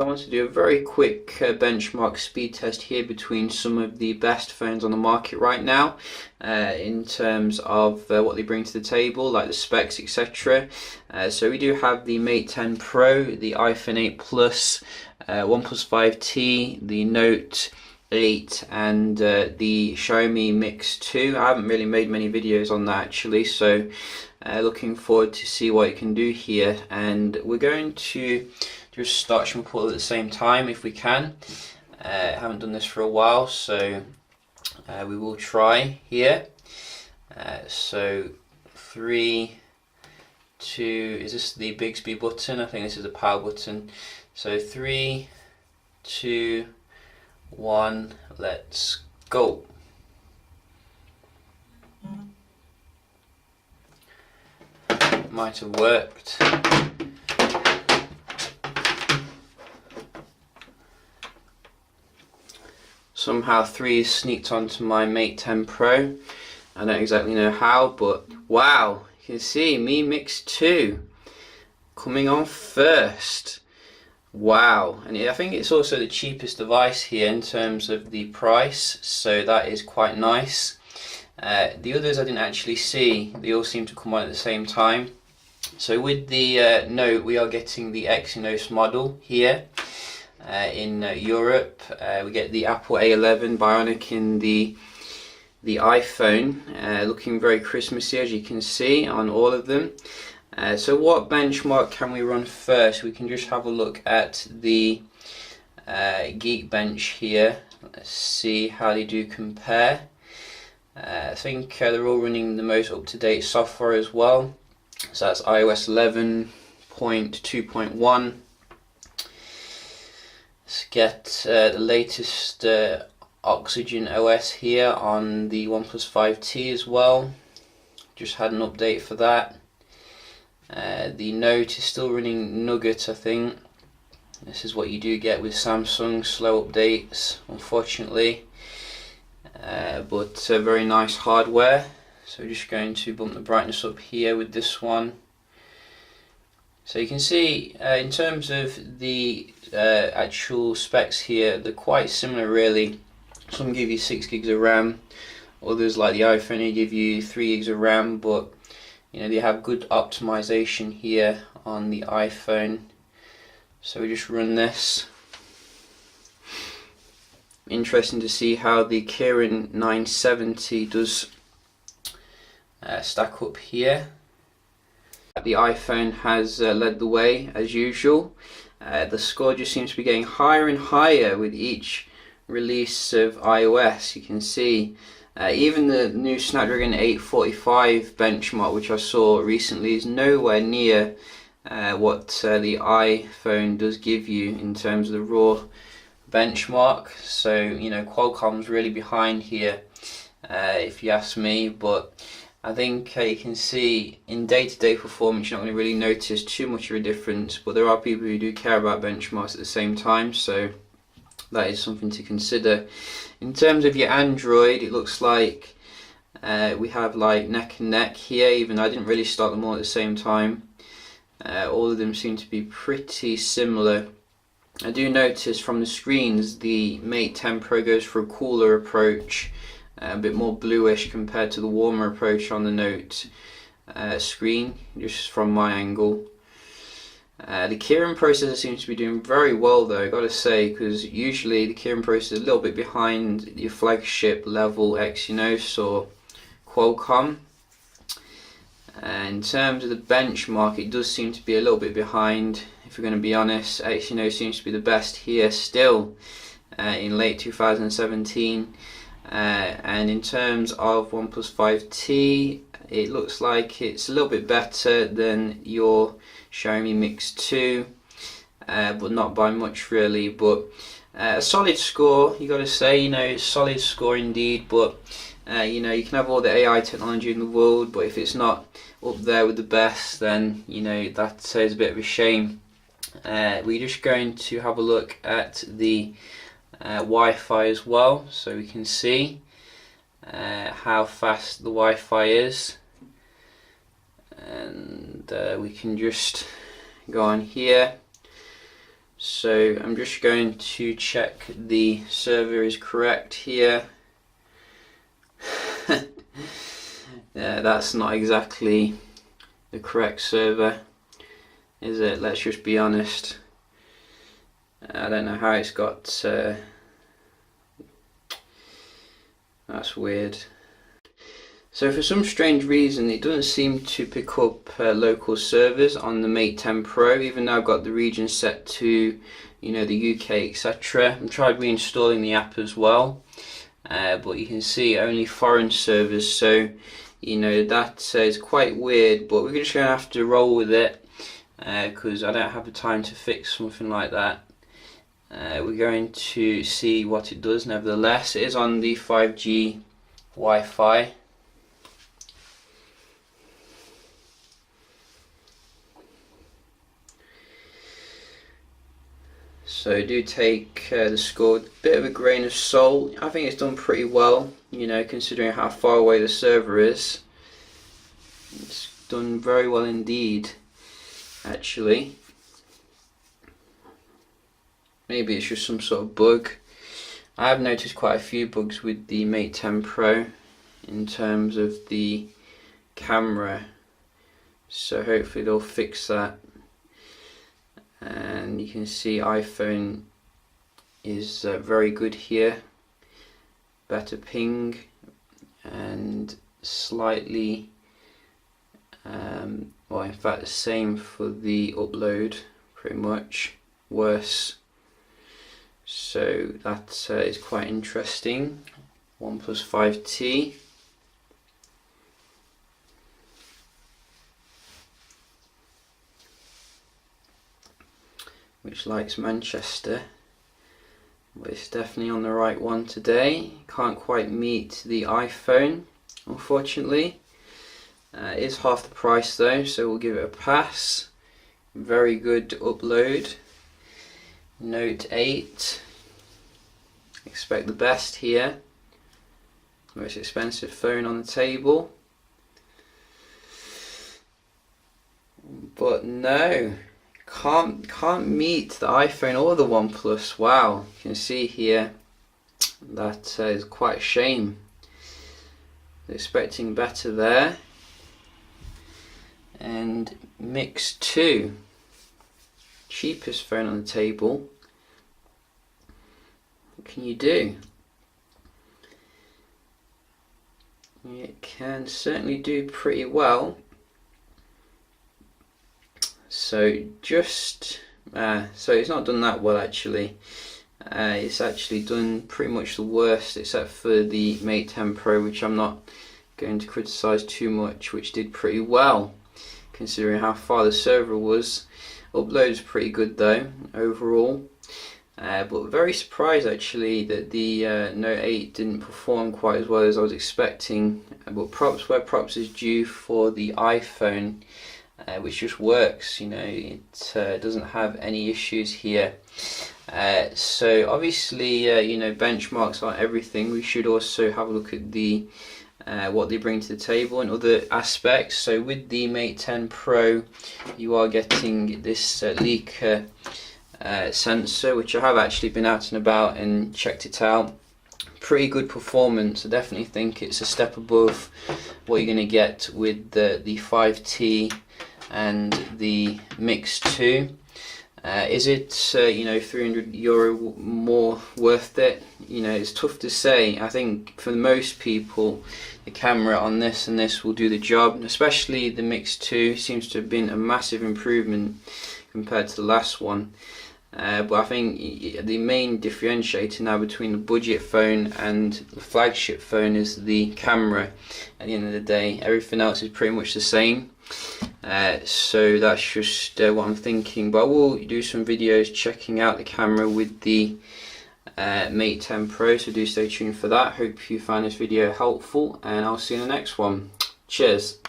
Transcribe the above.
I want to do a very quick benchmark speed test here between some of the best phones on the market right now in terms of what they bring to the table, like the specs, etc. So we do have the Mate 10 Pro, the iPhone 8 Plus, OnePlus 5T, the Note 8 and the Xiaomi Mix 2. I haven't really made many videos on that actually, so looking forward to see what it can do here. And we're going to just start some pull at the same time if we can. Haven't done this for a while, so we will try here. So 3, 2, is this the Bixby button? I think this is the power button. So 3, 2, 1, let's go. Might have worked. Somehow 3 sneaked onto my Mate 10 Pro. I don't exactly know how, but wow, you can see Mi Mix 2 coming on first. Wow, and I think it's also the cheapest device here in terms of the price, so that is quite nice. The others I didn't actually see, they all seem to come on at the same time. So with the Note, we are getting the Exynos model here. In Europe, we get the Apple A11 Bionic in the iPhone, looking very Christmassy as you can see on all of them. So what benchmark can we run first? We can just have a look at the Geekbench here. Let's see how they do compare. I think they're all running the most up-to-date software as well. So that's iOS 11.2.1. Let's get the latest Oxygen OS here on the OnePlus 5T as well. Just had an update for that. The Note is still running Nougat, I think. This is what you do get with Samsung, slow updates, unfortunately. But very nice hardware. So we're just going to bump the brightness up here with this one. So you can see in terms of the actual specs here, they're quite similar really. Some give you 6 gigs of RAM, others like the iPhone they give you 3 gigs of RAM, but you know they have good optimization here on the iPhone. So we just run this. Interesting to see how the Kirin 970 does stack up here. The iPhone has led the way as usual. The score just seems to be getting higher and higher with each release of iOS. You can see even the new Snapdragon 845 benchmark which I saw recently is nowhere near what the iPhone does give you in terms of the raw benchmark. So you know Qualcomm's really behind here if you ask me, but I think you can see in day-to-day performance you're not going to really notice too much of a difference, but there are people who do care about benchmarks at the same time, so that is something to consider. In terms of your Android, it looks like we have like neck and neck here, even I didn't really start them all at the same time. All of them seem to be pretty similar. I do notice from the screens the Mate 10 Pro goes for a cooler approach, a bit more bluish compared to the warmer approach on the Note screen, just from my angle. The Kirin processor seems to be doing very well though, I gotta say, because usually the Kirin processor is a little bit behind your flagship level Exynos or Qualcomm. In terms of the benchmark, it does seem to be a little bit behind, if we're going to be honest. Exynos seems to be the best here still in late 2017. And in terms of OnePlus 5T, it looks like it's a little bit better than your Xiaomi Mix 2, but not by much really. But a solid score, you got to say, you know, solid score indeed. But you know, you can have all the AI technology in the world, but if it's not up there with the best, then you know that is a bit of a shame. We're just going to have a look at the Wi-Fi as well, so we can see how fast the Wi-Fi is, and we can just go on here So I'm just going to check the server is correct here. Yeah, that's not exactly the correct server, is it? Let's just be honest. I don't know how it's got that's weird. So for some strange reason it doesn't seem to pick up local servers on the Mate 10 Pro, even though I've got the region set to, you know, the UK, etc. I've tried reinstalling the app as well, but you can see only foreign servers, so you know that is quite weird, but we're just going to have to roll with it because I don't have the time to fix something like that. We're going to see what it does. Nevertheless, it is on the 5G Wi-Fi. So do take the score with a bit of a grain of salt. I think it's done pretty well, you know, considering how far away the server is. It's done very well indeed, actually. Maybe it's just some sort of bug. I have noticed quite a few bugs with the Mate 10 Pro in terms of the camera, so hopefully they'll fix that. And you can see iPhone is very good here, better ping and slightly well, in fact the same for the upload, pretty much worse. So that is quite interesting. OnePlus 5T. Which likes Manchester, but it's definitely on the right one today. Can't quite meet the iPhone, unfortunately. It is half the price though, so we'll give it a pass. Very good upload. Note 8. Expect the best here. Most expensive phone on the table. But no. Can't meet the iPhone or the OnePlus. Wow, you can see here that is quite a shame. Expecting better there. And Mix 2, cheapest phone on the table. What can you do? It can certainly do pretty well. So just so it's not done that well actually. It's actually done pretty much the worst, except for the Mate 10 Pro, which I'm not going to criticise too much, which did pretty well considering how far the server was. Upload's pretty good though overall, but very surprised actually that the Note 8 didn't perform quite as well as I was expecting. But props where props is due for the iPhone, which just works, you know, it doesn't have any issues here. So obviously, you know, benchmarks aren't everything. We should also have a look at the what they bring to the table and other aspects. So with the Mate 10 Pro, you are getting this leaker sensor, which I have actually been out and about and checked it out. Pretty good performance. I definitely think it's a step above what you're going to get with the 5T and the Mix 2. Is it you know, €300 more worth it? You know, it's tough to say. I think for most people the camera on this and this will do the job, especially the Mix 2 seems to have been a massive improvement compared to the last one. But I think the main differentiator now between the budget phone and the flagship phone is the camera. At the end of the day, everything else is pretty much the same. So that's just what I'm thinking. But I will do some videos checking out the camera with the Mate 10 Pro, so do stay tuned for that. Hope you find this video helpful, and I'll see you in the next one. Cheers.